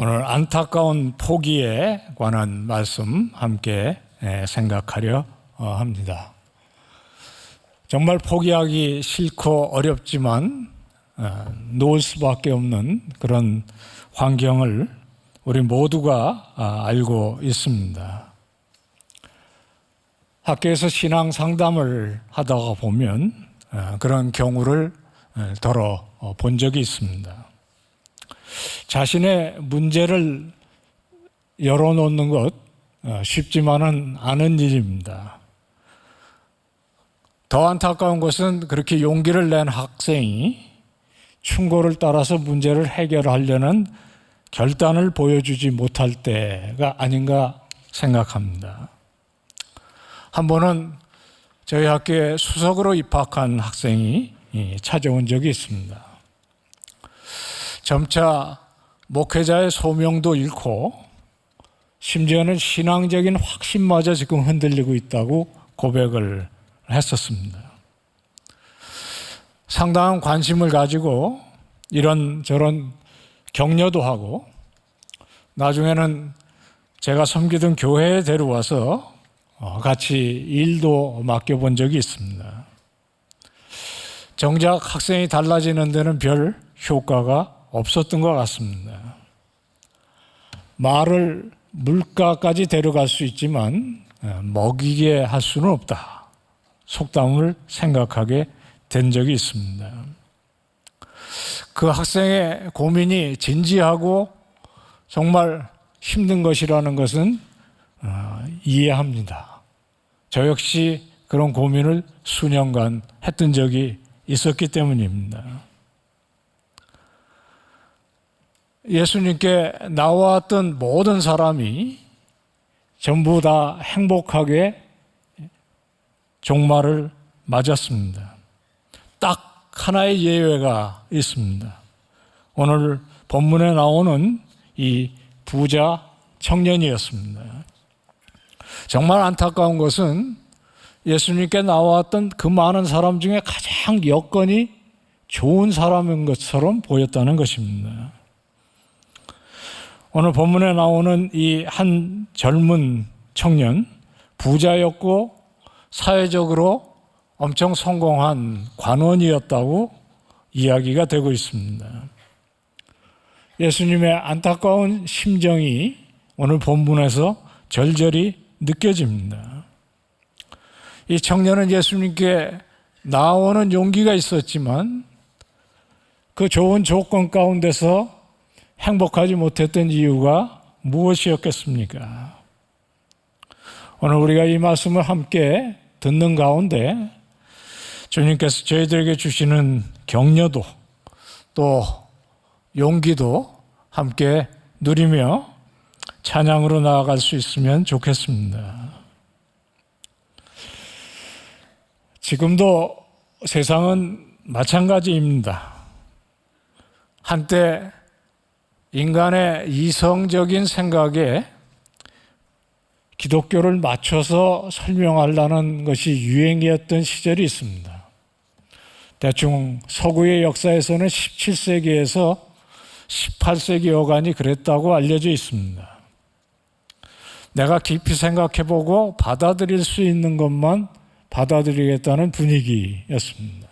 오늘 안타까운 포기에 관한 말씀 함께 생각하려 합니다. 정말 포기하기 싫고 어렵지만 놓을 수밖에 없는 그런 환경을 우리 모두가 알고 있습니다. 학교에서 신앙 상담을 하다가 보면 그런 경우를 더러 본 적이 있습니다. 자신의 문제를 열어놓는 것 쉽지만은 않은 일입니다. 더 안타까운 것은 그렇게 용기를 낸 학생이 충고를 따라서 문제를 해결하려는 결단을 보여주지 못할 때가 아닌가 생각합니다. 한 번은 저희 학교에 수석으로 입학한 학생이 찾아온 적이 있습니다. 점차 목회자의 소명도 잃고 심지어는 신앙적인 확신마저 지금 흔들리고 있다고 고백을 했었습니다. 상당한 관심을 가지고 이런저런 격려도 하고 나중에는 제가 섬기던 교회에 데려와서 같이 일도 맡겨본 적이 있습니다. 정작 학생이 달라지는 데는 별 효과가 없었던 것 같습니다. 말을 물가까지 데려갈 수 있지만 먹이게 할 수는 없다. 속담을 생각하게 된 적이 있습니다. 그 학생의 고민이 진지하고 정말 힘든 것이라는 것은 이해합니다. 저 역시 그런 고민을 수년간 했던 적이 있었기 때문입니다. 예수님께 나왔던 모든 사람이 전부 다 행복하게 종말을 맞았습니다. 딱 하나의 예외가 있습니다. 오늘 본문에 나오는 이 부자 청년이었습니다. 정말 안타까운 것은 예수님께 나왔던 그 많은 사람 중에 가장 여건이 좋은 사람인 것처럼 보였다는 것입니다. 오늘 본문에 나오는 이 한 젊은 청년, 부자였고 사회적으로 엄청 성공한 관원이었다고 이야기가 되고 있습니다. 예수님의 안타까운 심정이 오늘 본문에서 절절히 느껴집니다. 이 청년은 예수님께 나오는 용기가 있었지만 그 좋은 조건 가운데서 행복하지 못했던 이유가 무엇이었겠습니까? 오늘 우리가 이 말씀을 함께 듣는 가운데 주님께서 저희들에게 주시는 격려도 또 용기도 함께 누리며 찬양으로 나아갈 수 있으면 좋겠습니다. 지금도 세상은 마찬가지입니다. 한때 인간의 이성적인 생각에 기독교를 맞춰서 설명하려는 것이 유행이었던 시절이 있습니다. 대충 서구의 역사에서는 17세기에서 18세기 여간이 그랬다고 알려져 있습니다. 내가 깊이 생각해보고 받아들일 수 있는 것만 받아들이겠다는 분위기였습니다.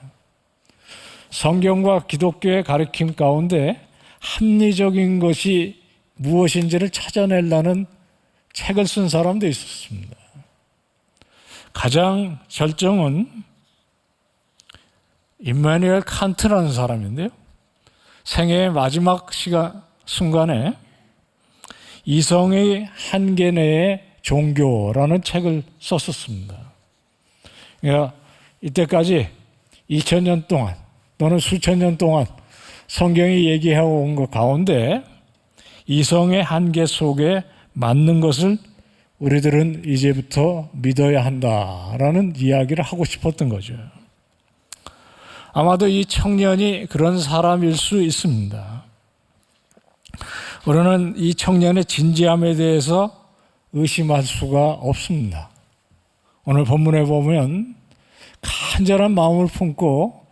성경과 기독교의 가르침 가운데 합리적인 것이 무엇인지를 찾아내려는 책을 쓴 사람도 있었습니다. 가장 절정은 임마누엘 칸트라는 사람인데요. 생애의 마지막 순간에 이성의 한계 내의 종교라는 책을 썼었습니다. 그러니까 이때까지 2000년 동안 또는 수천 년 동안 성경이 얘기하고 온 것 가운데 이성의 한계 속에 맞는 것을 우리들은 이제부터 믿어야 한다라는 이야기를 하고 싶었던 거죠. 아마도 이 청년이 그런 사람일 수 있습니다. 우리는 이 청년의 진지함에 대해서 의심할 수가 없습니다. 오늘 본문에 보면 간절한 마음을 품고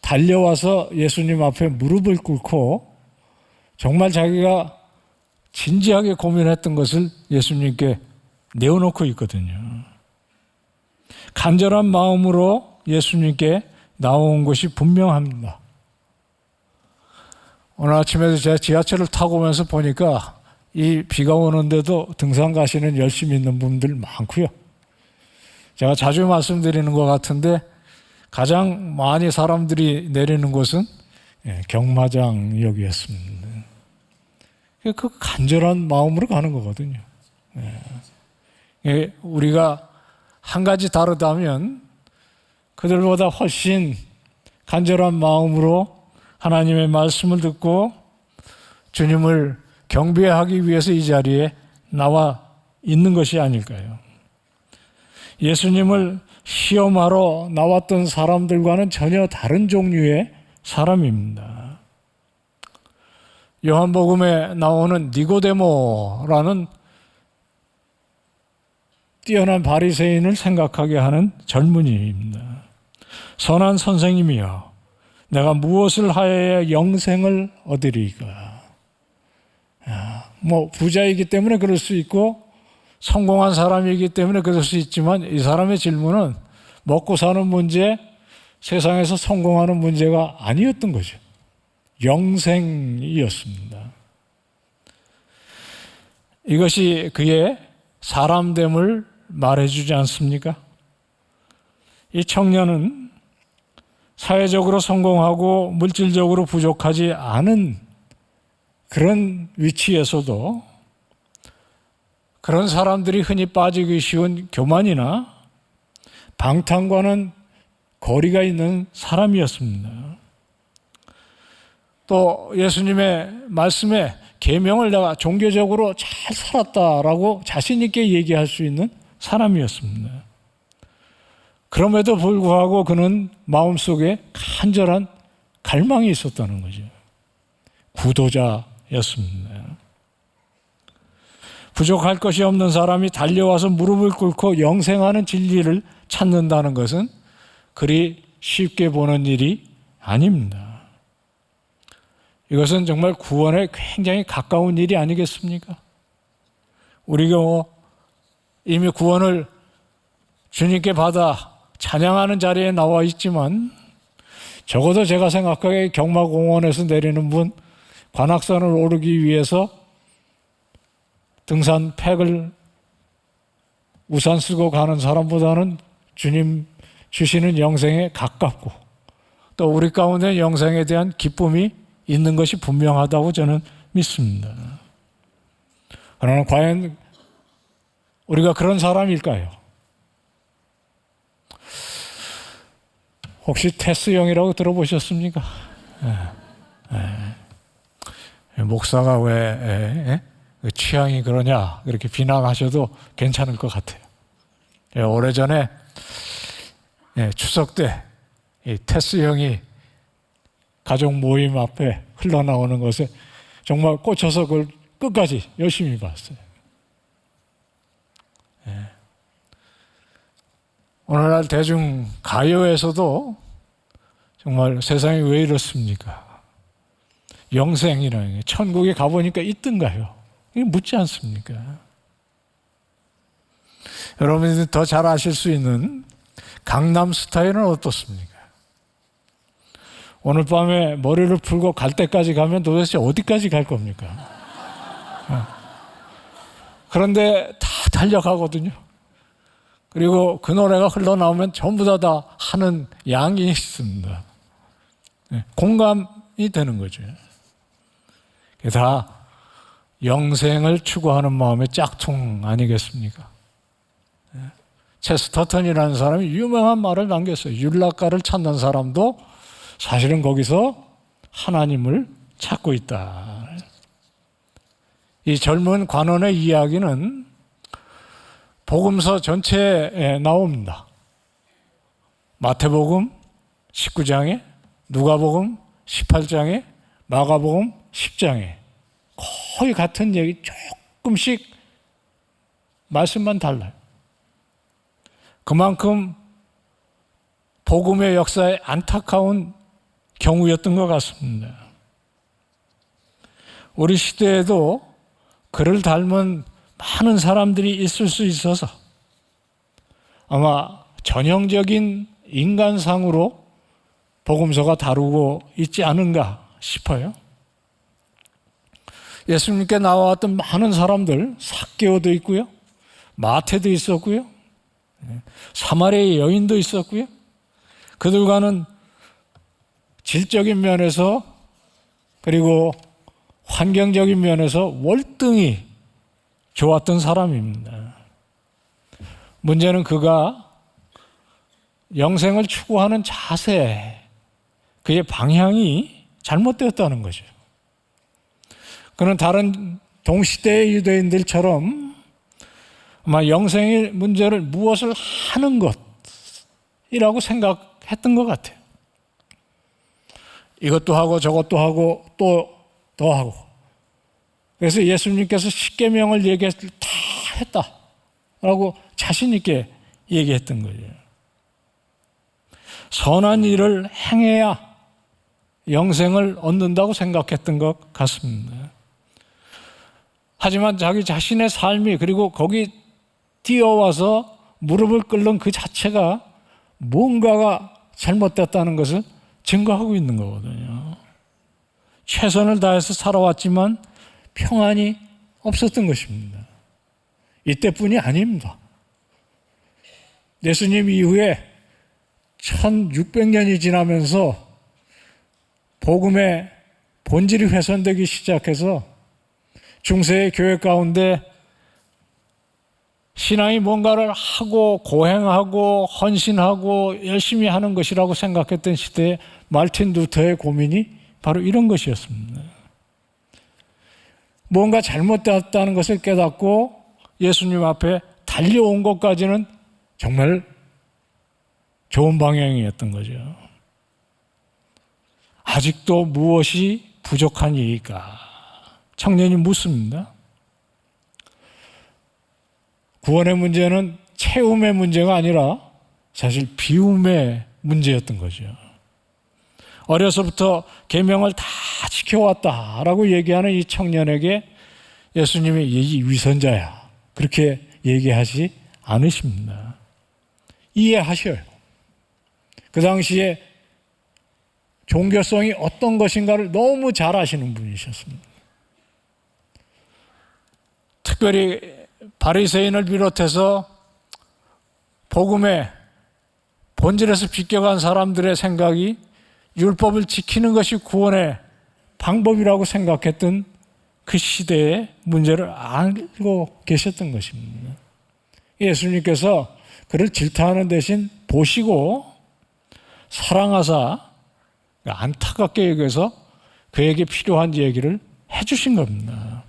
달려와서 예수님 앞에 무릎을 꿇고 정말 자기가 진지하게 고민했던 것을 예수님께 내어놓고 있거든요. 간절한 마음으로 예수님께 나온 것이 분명합니다. 오늘 아침에도 제가 지하철을 타고 오면서 보니까 이 비가 오는데도 등산 가시는 열심히 있는 분들 많고요. 제가 자주 말씀드리는 것 같은데 가장 많이 사람들이 내리는 곳은 경마장역이었습니다. 그 간절한 마음으로 가는 거거든요. 우리가 한 가지 다르다면 그들보다 훨씬 간절한 마음으로 하나님의 말씀을 듣고 주님을 경배하기 위해서 이 자리에 나와 있는 것이 아닐까요? 예수님을 시험하러 나왔던 사람들과는 전혀 다른 종류의 사람입니다. 요한복음에 나오는 니고데모라는 뛰어난 바리새인을 생각하게 하는 젊은이입니다. 선한 선생님이여, 내가 무엇을 하여야 영생을 얻으리까? 부자이기 때문에 그럴 수 있고 성공한 사람이기 때문에 그럴 수 있지만 이 사람의 질문은 먹고 사는 문제, 세상에서 성공하는 문제가 아니었던 거죠. 영생이었습니다. 이것이 그의 사람됨을 말해주지 않습니까? 이 청년은 사회적으로 성공하고 물질적으로 부족하지 않은 그런 위치에서도 그런 사람들이 흔히 빠지기 쉬운 교만이나 방탕과는 거리가 있는 사람이었습니다. 또 예수님의 말씀에 계명을 내가 종교적으로 잘 살았다라고 자신 있게 얘기할 수 있는 사람이었습니다. 그럼에도 불구하고 그는 마음속에 간절한 갈망이 있었다는 거죠. 구도자였습니다. 부족할 것이 없는 사람이 달려와서 무릎을 꿇고 영생하는 진리를 찾는다는 것은 그리 쉽게 보는 일이 아닙니다. 이것은 정말 구원에 굉장히 가까운 일이 아니겠습니까? 우리가 이미 구원을 주님께 받아 찬양하는 자리에 나와 있지만 적어도 제가 생각하기에 경마공원에서 내리는 분, 관악산을 오르기 위해서 등산 팩을 우산 쓰고 가는 사람보다는 주님 주시는 영생에 가깝고 또 우리 가운데 영생에 대한 기쁨이 있는 것이 분명하다고 저는 믿습니다. 그러나 과연 우리가 그런 사람일까요? 혹시 테스 형이라고 들어보셨습니까? 목사가 왜 취향이 그러냐 이렇게 비난하셔도 괜찮을 것 같아요. 오래전에 추석 때 테스 형이 가족 모임 앞에 흘러나오는 것에 정말 꽂혀서 그걸 끝까지 열심히 봤어요. 오늘날 대중 가요에서도 정말 세상이 왜 이렇습니까? 영생이라는 게 천국에 가보니까 있던가요? 이게 묻지 않습니까? 여러분이 더 잘 아실 수 있는 강남 스타일은 어떻습니까? 오늘 밤에 머리를 풀고 갈 때까지 가면 도대체 어디까지 갈 겁니까? 그런데 다 달려가거든요. 그리고 그 노래가 흘러나오면 전부 다 하는 양이 있습니다. 공감이 되는 거죠. 다 영생을 추구하는 마음의 짝퉁 아니겠습니까? 체스터턴이라는 사람이 유명한 말을 남겼어요. 율락가를 찾는 사람도 사실은 거기서 하나님을 찾고 있다. 이 젊은 관원의 이야기는 복음서 전체에 나옵니다. 마태복음 19장에, 누가복음 18장에, 마가복음 10장에 거의 같은 얘기, 조금씩 말씀만 달라요. 그만큼 복음의 역사에 안타까운 경우였던 것 같습니다. 우리 시대에도 그를 닮은 많은 사람들이 있을 수 있어서 아마 전형적인 인간상으로 복음서가 다루고 있지 않은가 싶어요. 예수님께 나와왔던 많은 사람들, 삭개오도 있고요, 마태도 있었고요, 사마리아의 여인도 있었고요. 그들과는 질적인 면에서 그리고 환경적인 면에서 월등히 좋았던 사람입니다. 문제는 그가 영생을 추구하는 자세, 그의 방향이 잘못되었다는 거죠. 그는 다른 동시대의 유대인들처럼 아마 영생의 문제를 무엇을 하는 것이라고 생각했던 것 같아요. 이것도 하고 저것도 하고 또 더 하고. 그래서 예수님께서 십계명을 얘기했을 때 다 했다라고 자신 있게 얘기했던 거예요. 선한 일을 행해야 영생을 얻는다고 생각했던 것 같습니다. 하지만 자기 자신의 삶이 그리고 거기 뛰어와서 무릎을 꿇는 그 자체가 뭔가가 잘못됐다는 것을 증거하고 있는 거거든요. 최선을 다해서 살아왔지만 평안이 없었던 것입니다. 이때뿐이 아닙니다. 예수님 이후에 1600년이 지나면서 복음의 본질이 훼손되기 시작해서 중세의 교회 가운데 신앙이 뭔가를 하고 고행하고 헌신하고 열심히 하는 것이라고 생각했던 시대에 말틴 루터의 고민이 바로 이런 것이었습니다. 뭔가 잘못되었다는 것을 깨닫고 예수님 앞에 달려온 것까지는 정말 좋은 방향이었던 거죠. 아직도 무엇이 부족한 일일까? 청년이 묻습니다. 구원의 문제는 채움의 문제가 아니라 사실 비움의 문제였던 거죠. 어려서부터 계명을 다 지켜왔다라고 얘기하는 이 청년에게 예수님이 이 위선자야 그렇게 얘기하지 않으십니다. 이해하셔요. 그 당시에 종교성이 어떤 것인가를 너무 잘 아시는 분이셨습니다. 특별히 바리새인을 비롯해서 복음의 본질에서 비껴간 사람들의 생각이 율법을 지키는 것이 구원의 방법이라고 생각했던 그 시대의 문제를 알고 계셨던 것입니다. 예수님께서 그를 질타하는 대신 보시고 사랑하사 안타깝게 여겨서 그에게 필요한 얘기를 해주신 겁니다.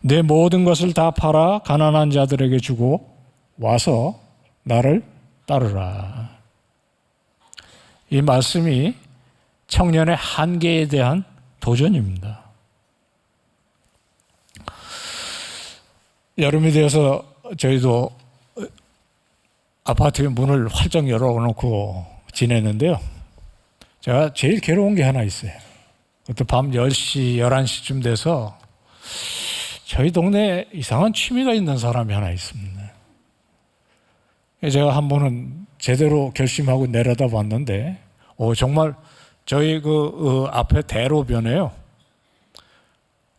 내 모든 것을 다 팔아 가난한 자들에게 주고 와서 나를 따르라. 이 말씀이 청년의 한계에 대한 도전입니다. 여름이 되어서 저희도 아파트의 문을 활짝 열어놓고 지냈는데요. 제가 제일 괴로운 게 하나 있어요. 그것도 밤 10시, 11시쯤 돼서 저희 동네에 이상한 취미가 있는 사람이 하나 있습니다. 제가 한 번은 제대로 결심하고 내려다 봤는데 정말 저희 그 앞에 대로변에요.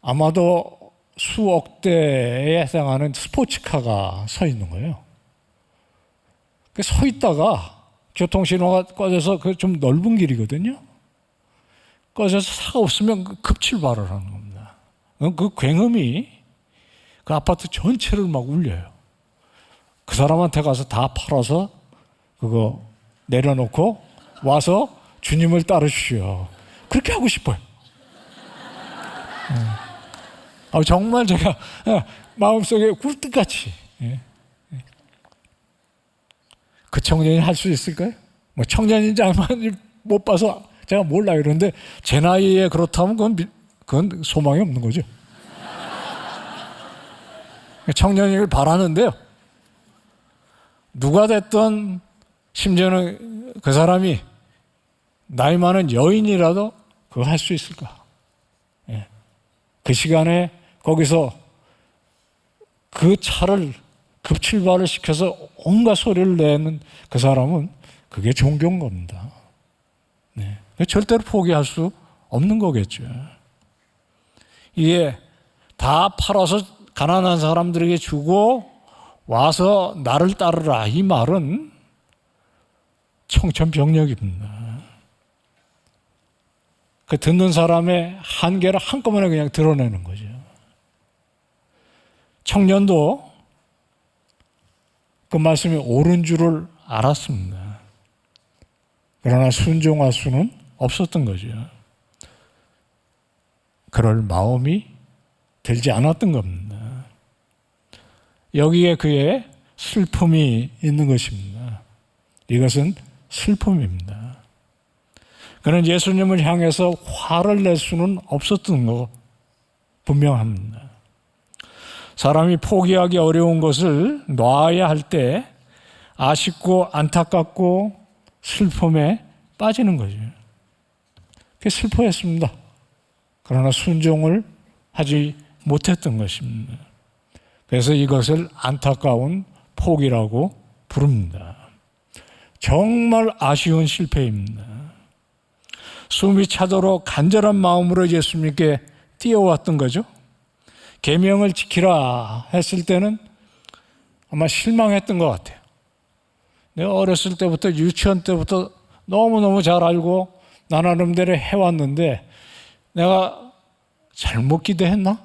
아마도 수억 대에 해당하는 스포츠카가 서 있는 거예요. 서 있다가 교통신호가 꺼져서 그 좀 넓은 길이거든요. 꺼져서 차가 없으면 급출발을 하는 겁니다. 그 굉음이 그 아파트 전체를 막 울려요. 그 사람한테 가서 다 팔아서 그거 내려놓고 와서 주님을 따르시오. 그렇게 하고 싶어요. 정말 제가 마음속에 굴뚝같이. 그 청년이 할 수 있을까요? 뭐 청년인지 아닌지 못 봐서 제가 몰라요. 그런데 제 나이에 그렇다면 그건 소망이 없는 거죠. 청년이길 바라는데요. 누가 됐든 심지어는 그 사람이 나이 많은 여인이라도 그거 할 수 있을까? 그 시간에 거기서 그 차를 급출발을 시켜서 온갖 소리를 내는 그 사람은 그게 종교인 겁니다. 네. 절대로 포기할 수 없는 거겠죠. 이게 다 팔아서 가난한 사람들에게 주고 와서 나를 따르라, 이 말은 청천벽력입니다. 그 듣는 사람의 한계를 한꺼번에 그냥 드러내는 거죠. 청년도 그 말씀이 옳은 줄을 알았습니다. 그러나 순종할 수는 없었던 거죠. 그럴 마음이 들지 않았던 겁니다. 여기에 그의 슬픔이 있는 것입니다. 이것은 슬픔입니다. 그는 예수님을 향해서 화를 낼 수는 없었던 거 분명합니다. 사람이 포기하기 어려운 것을 놔야 할 때 아쉽고 안타깝고 슬픔에 빠지는 거죠. 그게 슬퍼했습니다. 그러나 순종을 하지 못했던 것입니다. 그래서 이것을 안타까운 포기라고 부릅니다. 정말 아쉬운 실패입니다. 숨이 차도록 간절한 마음으로 예수님께 뛰어왔던 거죠. 계명을 지키라 했을 때는 아마 실망했던 것 같아요. 내가 어렸을 때부터 유치원 때부터 너무너무 잘 알고 나 나름대로 해왔는데 내가 잘못 기대했나?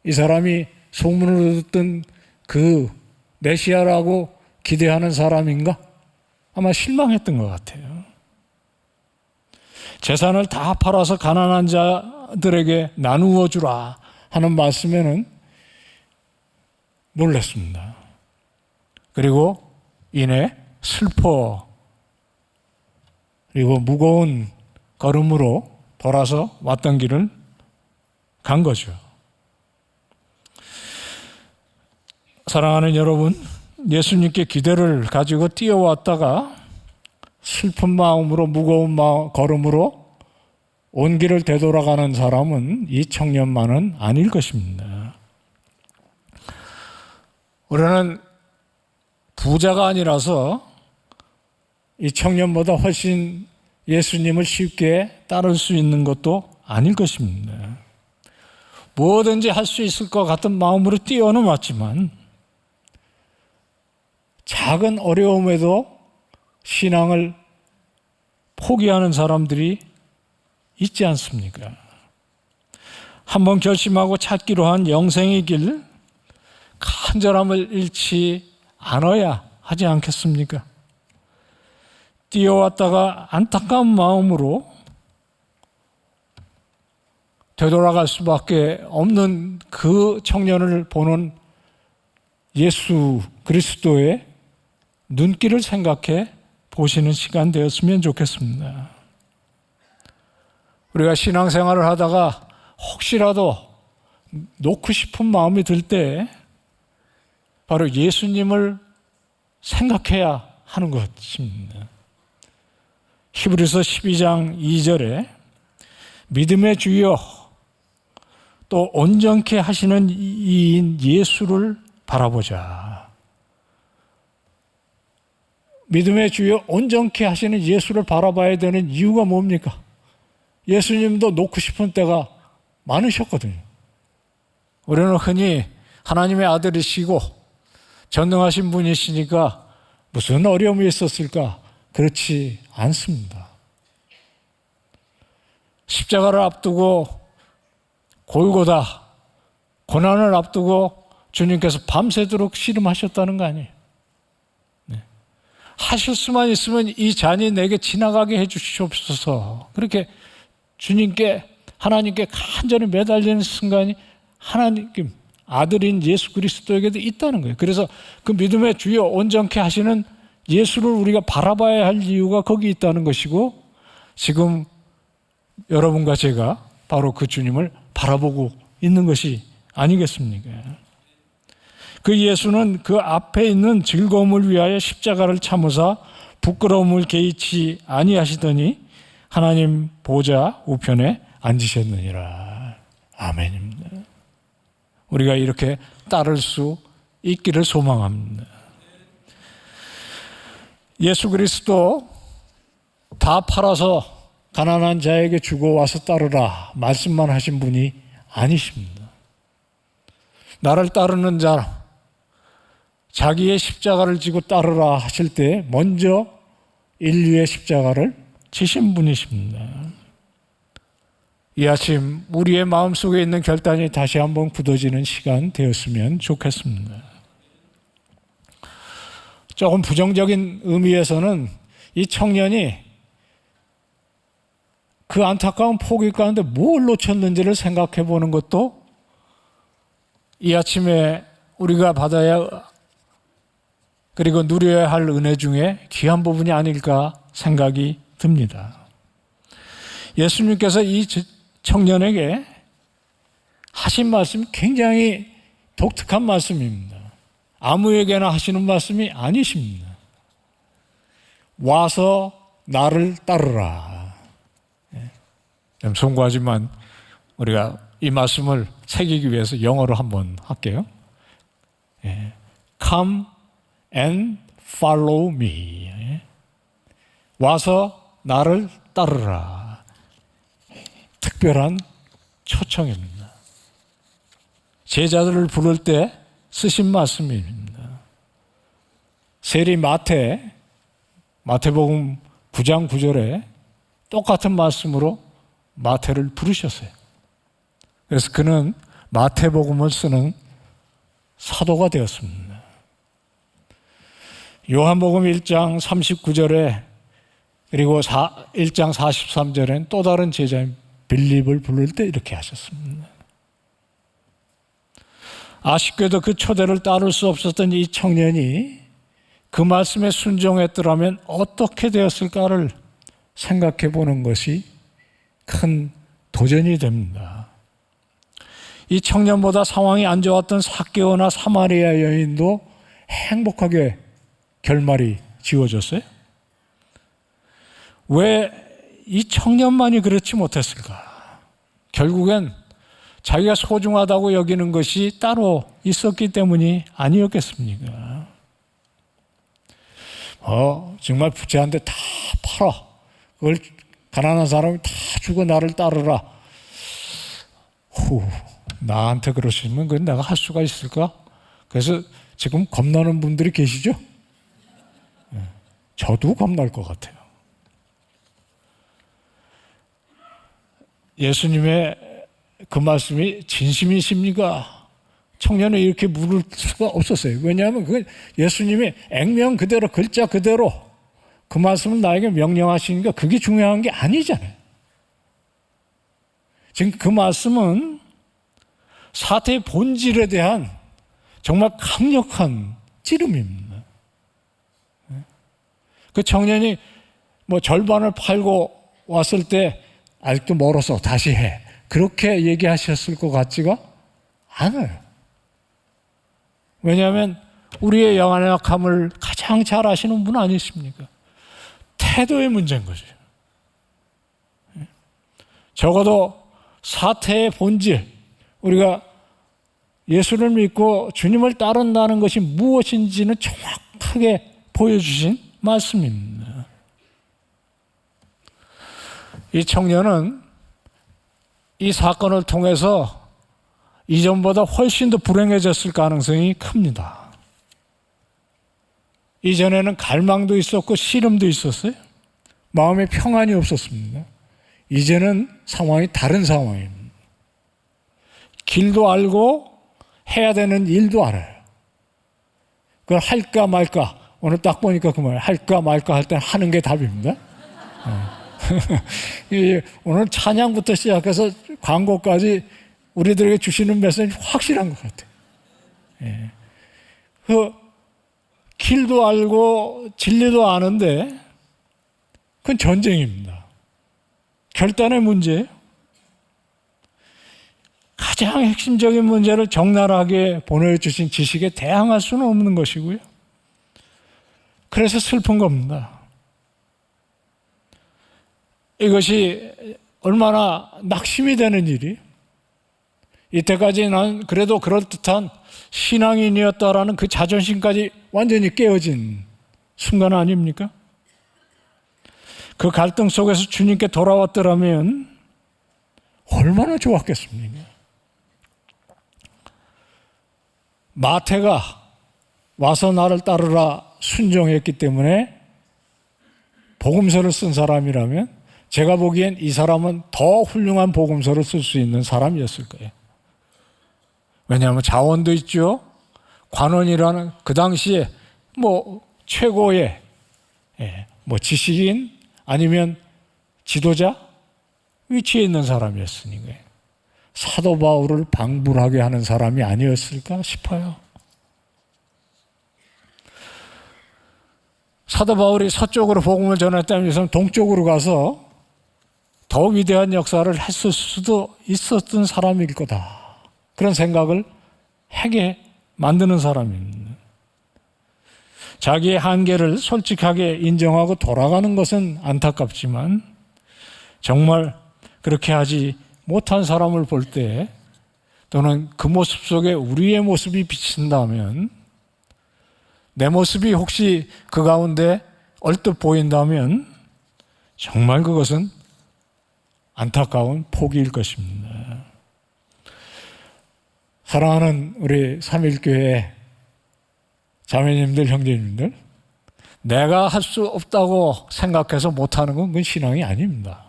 이 사람이 소문을 듣던 그 메시아라고 기대하는 사람인가? 아마 실망했던 것 같아요. 재산을 다 팔아서 가난한 자들에게 나누어 주라 하는 말씀에는 놀랐습니다. 그리고 이내 슬퍼 그리고 무거운 걸음으로 돌아서 왔던 길을 간 거죠. 사랑하는 여러분, 예수님께 기대를 가지고 뛰어왔다가 슬픈 마음으로 무거운 걸음으로 온 길을 되돌아가는 사람은 이 청년만은 아닐 것입니다. 우리는 부자가 아니라서 이 청년보다 훨씬 예수님을 쉽게 따를 수 있는 것도 아닐 것입니다. 뭐든지 할 수 있을 것 같은 마음으로 뛰어는 왔지만 작은 어려움에도 신앙을 포기하는 사람들이 있지 않습니까? 한번 결심하고 찾기로 한 영생의 길, 간절함을 잃지 않아야 하지 않겠습니까? 뛰어왔다가 안타까운 마음으로 되돌아갈 수밖에 없는 그 청년을 보는 예수 그리스도의 눈길을 생각해 보시는 시간 되었으면 좋겠습니다. 우리가 신앙생활을 하다가 혹시라도 놓고 싶은 마음이 들 때 바로 예수님을 생각해야 하는 것입니다. 히브리서 12장 2절에 믿음의 주여 또 온전케 하시는 이인 예수를 바라보자. 믿음의 주여 온전케 하시는 예수를 바라봐야 되는 이유가 뭡니까? 예수님도 놓고 싶은 때가 많으셨거든요. 우리는 흔히 하나님의 아들이시고 전능하신 분이시니까 무슨 어려움이 있었을까? 그렇지 않습니다. 십자가를 앞두고 골고다 고난을 앞두고 주님께서 밤새도록 씨름하셨다는 거 아니에요? 네. 하실 수만 있으면 이 잔이 내게 지나가게 해 주시옵소서. 그렇게 주님께 하나님께 간절히 매달리는 순간이 하나님 아들인 예수 그리스도에게도 있다는 거예요. 그래서 그 믿음의 주여 온전케 하시는 예수를 우리가 바라봐야 할 이유가 거기 있다는 것이고 지금 여러분과 제가 바로 그 주님을 바라보고 있는 것이 아니겠습니까? 그 예수는 그 앞에 있는 즐거움을 위하여 십자가를 참으사 부끄러움을 개의치 아니하시더니 하나님 보좌 우편에 앉으셨느니라. 아멘입니다. 우리가 이렇게 따를 수 있기를 소망합니다. 예수 그리스도 다 팔아서 가난한 자에게 주고 와서 따르라 말씀만 하신 분이 아니십니다. 나를 따르는 자, 자기의 십자가를 지고 따르라 하실 때 먼저 인류의 십자가를 지신 분이십니다. 이 아침 우리의 마음속에 있는 결단이 다시 한번 굳어지는 시간 되었으면 좋겠습니다. 조금 부정적인 의미에서는 이 청년이 그 안타까운 포기 가운데 뭘 놓쳤는지를 생각해 보는 것도 이 아침에 우리가 받아야 그리고 누려야 할 은혜 중에 귀한 부분이 아닐까 생각이 듭니다. 예수님께서 이 청년에게 하신 말씀이 굉장히 독특한 말씀입니다. 아무에게나 하시는 말씀이 아니십니다. 와서 나를 따르라. 좀 송구하지만 우리가 이 말씀을 새기기 위해서 영어로 한번 할게요. Come and follow me. 와서 나를 따르라. 특별한 초청입니다. 제자들을 부를 때 쓰신 말씀입니다. 세리 마태복음 9장 9절에 똑같은 말씀으로 마태를 부르셨어요. 그래서 그는 마태복음을 쓰는 사도가 되었습니다. 요한복음 1장 39절에 그리고 1장 43절엔 또 다른 제자인 빌립을 부를 때 이렇게 하셨습니다. 아쉽게도 그 초대를 따를 수 없었던 이 청년이 그 말씀에 순종했더라면 어떻게 되었을까를 생각해 보는 것이 큰 도전이 됩니다. 이 청년보다 상황이 안 좋았던 삭개오나 사마리아 여인도 행복하게 결말이 지어졌어요. 왜 이 청년만이 그렇지 못했을까? 결국엔 자기가 소중하다고 여기는 것이 따로 있었기 때문이 아니었겠습니까? 정말 부자한테 다 팔아. 그걸 가난한 사람이 다 주고 나를 따르라. 나한테 그러시면 그건 내가 할 수가 있을까? 그래서 지금 겁나는 분들이 계시죠? 저도 겁날 것 같아요. 예수님의 그 말씀이 진심이십니까? 청년은 이렇게 물을 수가 없었어요. 왜냐하면 그건 예수님이 액면 그대로 글자 그대로 그 말씀을 나에게 명령하시니까 그게 중요한 게 아니잖아요. 지금 그 말씀은 사태의 본질에 대한 정말 강력한 찌름입니다. 그 청년이 절반을 팔고 왔을 때 아직도 멀어서 다시 해. 그렇게 얘기하셨을 것 같지가 않아요. 왜냐하면 우리의 연약함을 가장 잘 아시는 분 아니십니까? 태도의 문제인 거죠. 적어도 사태의 본질, 우리가 예수를 믿고 주님을 따른다는 것이 무엇인지는 정확하게 보여주신 말씀입니다. 이 청년은 이 사건을 통해서 이전보다 훨씬 더 불행해졌을 가능성이 큽니다. 이전에는 갈망도 있었고 씨름도 있었어요. 마음에 평안이 없었습니다. 이제는 상황이 다른 상황입니다. 길도 알고 해야 되는 일도 알아요. 그걸 할까 말까. 오늘 딱 보니까 그 말 할까 말까 할 때 하는 게 답입니다. 오늘 찬양부터 시작해서 광고까지 우리들에게 주시는 메시지 확실한 것 같아요. 그 길도 알고 진리도 아는데 그건 전쟁입니다. 결단의 문제예요. 가장 핵심적인 문제를 적나라하게 보내주신 지식에 대항할 수는 없는 것이고요. 그래서 슬픈 겁니다. 이것이 얼마나 낙심이 되는 일이, 이때까지 난 그래도 그럴듯한 신앙인이었다라는 그 자존심까지 완전히 깨어진 순간 아닙니까? 그 갈등 속에서 주님께 돌아왔더라면 얼마나 좋았겠습니까? 마태가 와서 나를 따르라 순종했기 때문에 복음서를 쓴 사람이라면 제가 보기엔 이 사람은 더 훌륭한 복음서를 쓸 수 있는 사람이었을 거예요. 왜냐하면 자원도 있죠. 관원이라는 그 당시에 최고의 지식인 아니면 지도자 위치에 있는 사람이었으니까요. 사도 바울을 방불하게 하는 사람이 아니었을까 싶어요. 사도 바울이 서쪽으로 복음을 전했다면 동쪽으로 가서 더 위대한 역사를 했을 수도 있었던 사람일 거다. 그런 생각을 하게 만드는 사람입니다. 자기의 한계를 솔직하게 인정하고 돌아가는 것은 안타깝지만 정말 그렇게 하지 못한 사람을 볼 때 또는 그 모습 속에 우리의 모습이 비친다면 내 모습이 혹시 그 가운데 얼뜻 보인다면 정말 그것은 안타까운 포기일 것입니다. 사랑하는 우리 삼일교회 자매님들, 형제님들, 내가 할 수 없다고 생각해서 못하는 건 그건 신앙이 아닙니다.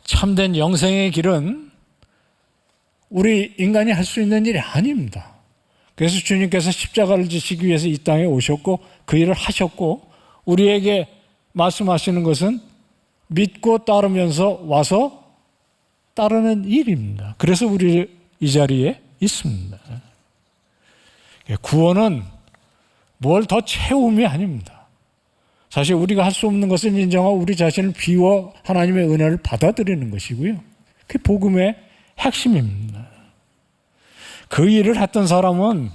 참된 영생의 길은 우리 인간이 할 수 있는 일이 아닙니다. 그래서 주님께서 십자가를 지시기 위해서 이 땅에 오셨고 그 일을 하셨고 우리에게 말씀하시는 것은 믿고 따르면서 와서 따르는 일입니다. 그래서 우리 이 자리에 있습니다. 구원은 뭘 더 채움이 아닙니다. 사실 우리가 할 수 없는 것을 인정하고 우리 자신을 비워 하나님의 은혜를 받아들이는 것이고요. 그게 복음의 핵심입니다. 그 일을 했던 사람은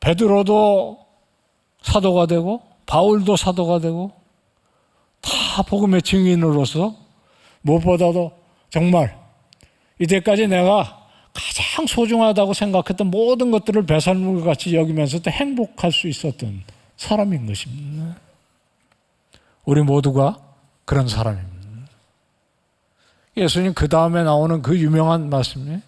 베드로도 사도가 되고 바울도 사도가 되고 다 복음의 증인으로서 무엇보다도 정말 이때까지 내가 가장 소중하다고 생각했던 모든 것들을 배설물과 같이 여기면서도 행복할 수 있었던 사람인 것입니다. 우리 모두가 그런 사람입니다. 예수님 그 다음에 나오는 그 유명한 말씀이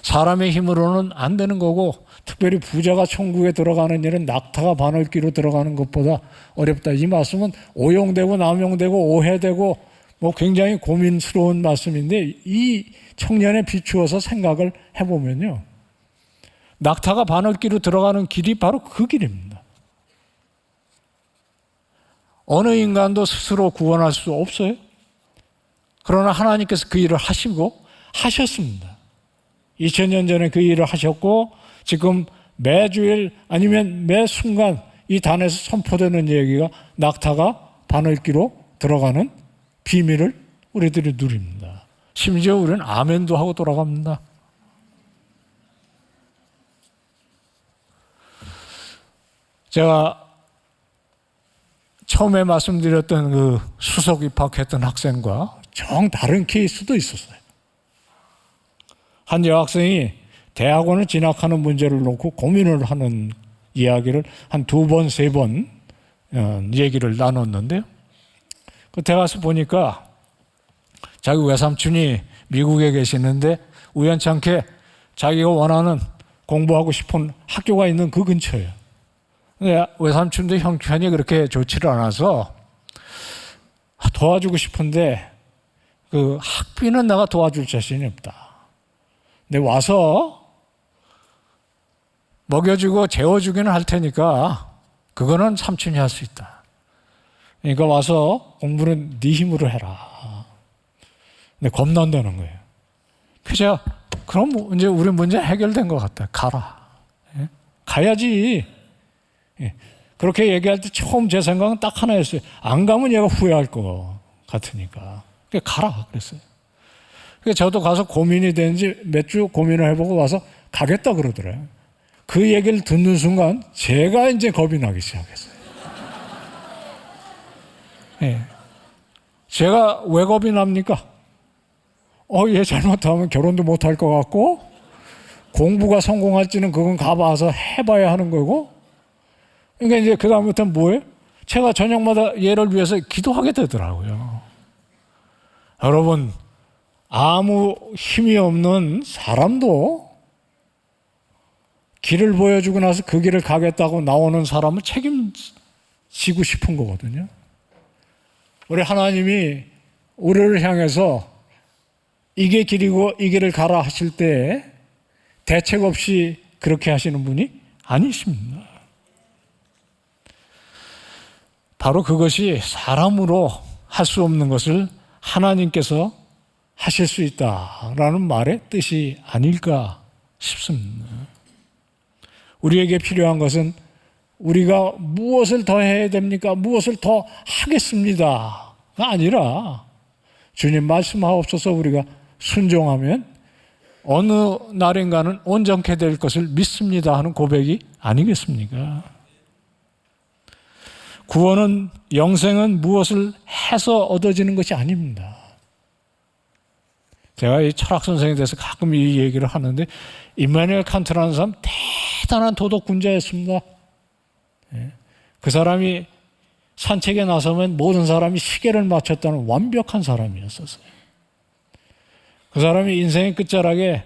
사람의 힘으로는 안 되는 거고 특별히 부자가 천국에 들어가는 일은 낙타가 바늘귀로 들어가는 것보다 어렵다. 이 말씀은 오용되고 남용되고 오해되고 굉장히 고민스러운 말씀인데 이 청년에 비추어서 생각을 해보면요. 낙타가 바늘귀로 들어가는 길이 바로 그 길입니다. 어느 인간도 스스로 구원할 수 없어요. 그러나 하나님께서 그 일을 하시고 하셨습니다. 2000년 전에 그 일을 하셨고 지금 매주일 아니면 매 순간 이 단에서 선포되는 얘기가 낙타가 바늘귀로 들어가는 비밀을 우리들이 누립니다. 심지어 우리는 아멘도 하고 돌아갑니다. 제가 처음에 말씀드렸던 그 수석 입학했던 학생과 정 다른 케이스도 있었어요. 한 여학생이 대학원을 진학하는 문제를 놓고 고민을 하는 이야기를 한 2번, 3번 얘기를 나눴는데요. 그때 가서 보니까 자기 외삼촌이 미국에 계시는데 우연찮게 자기가 원하는 공부하고 싶은 학교가 있는 그 근처예요. 근데 외삼촌도 형편이 그렇게 좋지를 않아서 도와주고 싶은데 그 학비는 내가 도와줄 자신이 없다. 근데 와서 먹여주고 재워주기는 할 테니까 그거는 삼촌이 할 수 있다. 그러니까 와서 공부는 네 힘으로 해라. 근데 겁난다는 거예요. 그래서 제가 그럼 이제 우리 문제 해결된 것 같다. 가라. 예? 가야지. 예. 그렇게 얘기할 때 처음 제 생각은 딱 하나였어요. 안 가면 얘가 후회할 것 같으니까. 그러니까 가라 그랬어요. 그래서 저도 가서 고민이 되는지 몇 주 고민을 해보고 와서 가겠다 그러더래요. 그 얘기를 듣는 순간 제가 이제 겁이 나기 시작했어요. 예. 제가 왜 겁이 납니까? 얘 잘못하면 결혼도 못할 것 같고, 공부가 성공할지는 그건 가봐서 해봐야 하는 거고. 그러니까 이제 그다음부터는 뭐예요? 제가 저녁마다 얘를 위해서 기도하게 되더라고요. 여러분, 아무 힘이 없는 사람도 길을 보여주고 나서 그 길을 가겠다고 나오는 사람은 책임지고 싶은 거거든요. 우리 하나님이 우리를 향해서 이게 길이고 이 길을 가라 하실 때 대책 없이 그렇게 하시는 분이 아니십니다. 바로 그것이 사람으로 할 수 없는 것을 하나님께서 하실 수 있다라는 말의 뜻이 아닐까 싶습니다. 우리에게 필요한 것은 우리가 무엇을 더 해야 됩니까? 무엇을 더 하겠습니다가 아니라 주님 말씀하옵소서 우리가 순종하면 어느 날인가는 온전케 될 것을 믿습니다 하는 고백이 아니겠습니까? 구원은, 영생은 무엇을 해서 얻어지는 것이 아닙니다. 제가 이 철학 선생에 대해서 가끔 이 얘기를 하는데, 임마누엘 칸트라는 사람 대단한 도덕군자였습니다. 그 사람이 산책에 나서면 모든 사람이 시계를 맞췄다는 완벽한 사람이었었어요. 그 사람이 인생의 끝자락에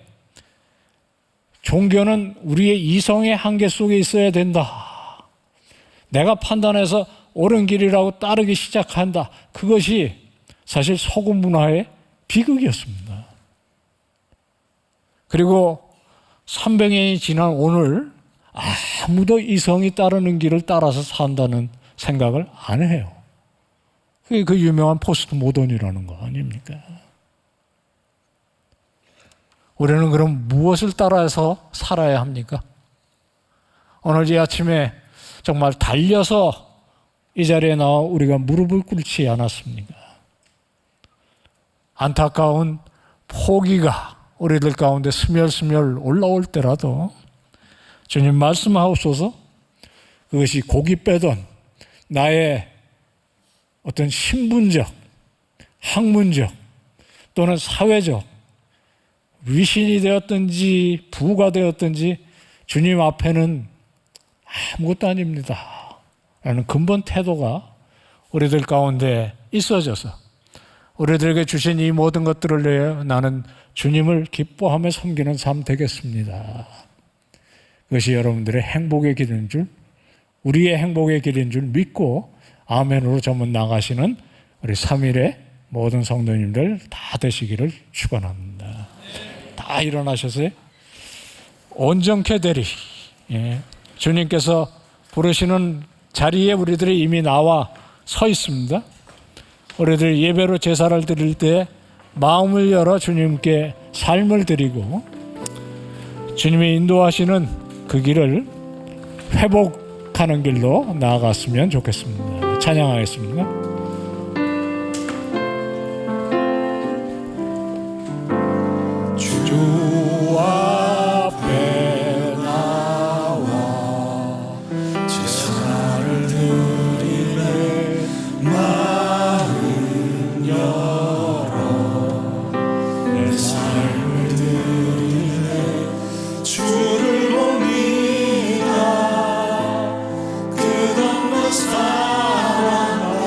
종교는 우리의 이성의 한계 속에 있어야 된다. 내가 판단해서 옳은 길이라고 따르기 시작한다. 그것이 사실 서구 문화의 비극이었습니다. 그리고 300년이 지난 오늘 아무도 이성이 따르는 길을 따라서 산다는 생각을 안 해요. 그게 그 유명한 포스트 모던이라는 거 아닙니까? 우리는 그럼 무엇을 따라서 살아야 합니까? 오늘 이 아침에 정말 달려서 이 자리에 나와 우리가 무릎을 꿇지 않았습니까? 안타까운 포기가 우리들 가운데 스멸스멸 올라올 때라도 주님 말씀하옵소서. 그것이 고기 빼던 나의 어떤 신분적, 학문적 또는 사회적 위신이 되었든지 부가 되었든지 주님 앞에는 아무것도 아닙니다 라는 근본 태도가 우리들 가운데 있어져서 우리들에게 주신 이 모든 것들을 위해 나는 주님을 기뻐하며 섬기는 삶 되겠습니다. 그것이 여러분들의 행복의 길인 줄, 우리의 행복의 길인 줄 믿고 아멘으로 전문 나가시는 우리 3일의 모든 성도님들 다 되시기를 축원합니다. 다 일어나셔서 온전케 되리. 주님께서 부르시는 자리에 우리들이 이미 나와 서 있습니다. 우리들 예배로 제사를 드릴 때 마음을 열어 주님께 삶을 드리고 주님의 인도하시는 그 길을 회복하는 길로 나아갔으면 좋겠습니다. 찬양하겠습니다. 주 앞에 나와 제사를 드리네 마음 열어 내 삶을 드리네 주를 봅니다 끝없는 사랑과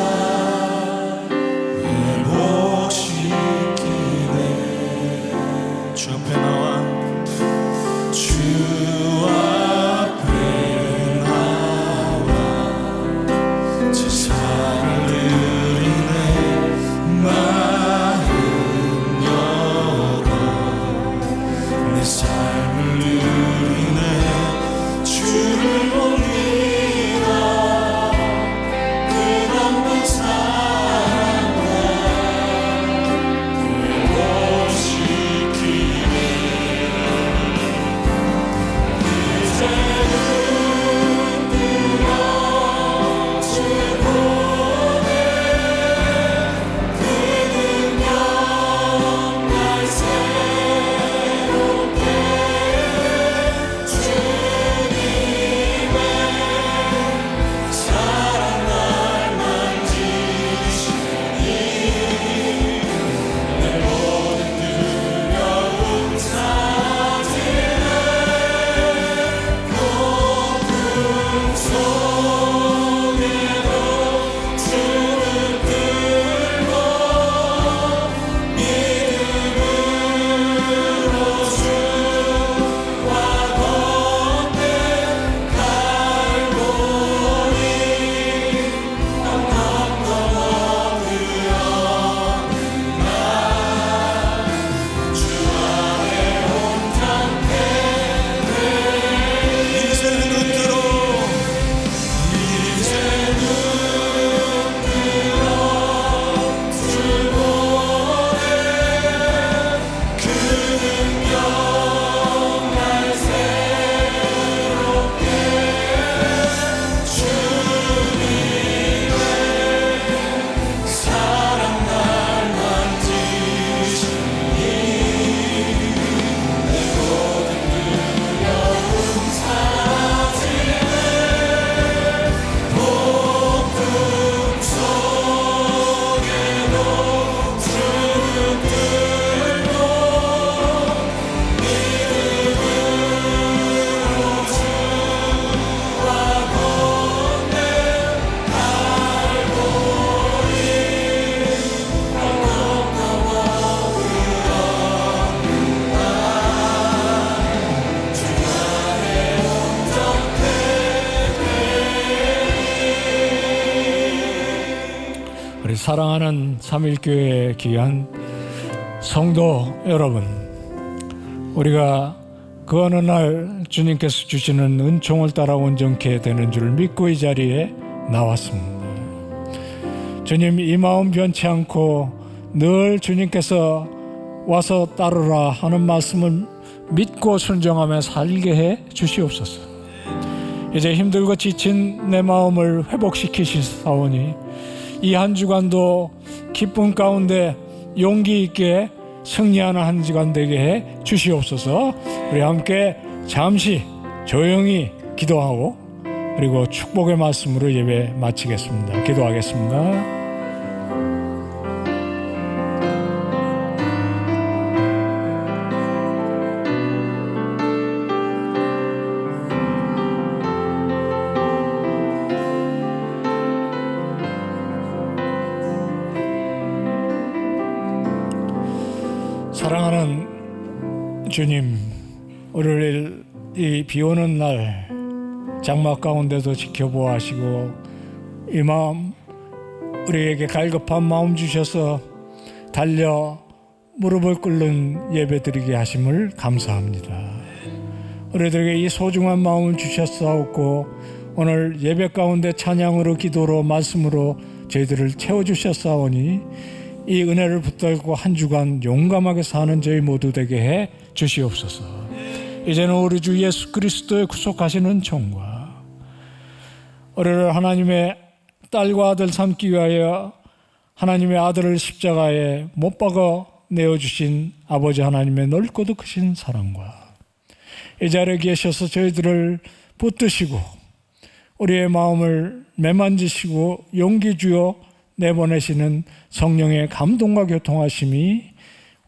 사랑하는 삼일교회에 귀한 성도 여러분, 우리가 그 어느 날 주님께서 주시는 은총을 따라 온전케 되는 줄 믿고 이 자리에 나왔습니다. 주님, 이 마음 변치 않고 늘 주님께서 와서 따르라 하는 말씀을 믿고 순종하며 살게 해 주시옵소서. 이제 힘들고 지친 내 마음을 회복시키시사오니 이 한 주간도 기쁨 가운데 용기 있게 승리하는 한 주간 되게 해 주시옵소서. 우리 함께 잠시 조용히 기도하고 그리고 축복의 말씀으로 예배 마치겠습니다. 기도하겠습니다. 사랑하는 주님, 우리를 이 비오는 날 장막 가운데도 지켜보아시고 이 마음 우리에게 갈급한 마음 주셔서 달려 무릎을 꿇는 예배드리게 하심을 감사합니다. 우리들에게 이 소중한 마음을 주셨사옵고 오늘 예배 가운데 찬양으로 기도로 말씀으로 저희들을 채워주셨사오니 이 은혜를 붙들고 한 주간 용감하게 사는 저희 모두 되게 해 주시옵소서. 이제는 우리 주 예수 그리스도의 구속하시는 은총과 우리를 하나님의 딸과 아들 삼기 위하여 하나님의 아들을 십자가에 못 박아 내어주신 아버지 하나님의 넓고도 크신 사랑과 이 자리에 계셔서 저희들을 붙드시고 우리의 마음을 매만지시고 용기 주어 내보내시는 성령의 감동과 교통하심이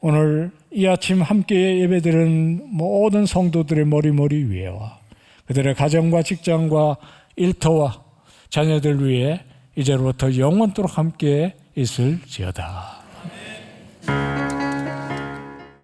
오늘 이 아침 함께 예배드리는 모든 성도들의 머리 위에와 그들의 가정과 직장과 일터와 자녀들 위에 이제로부터 영원토록 함께 있을지어다.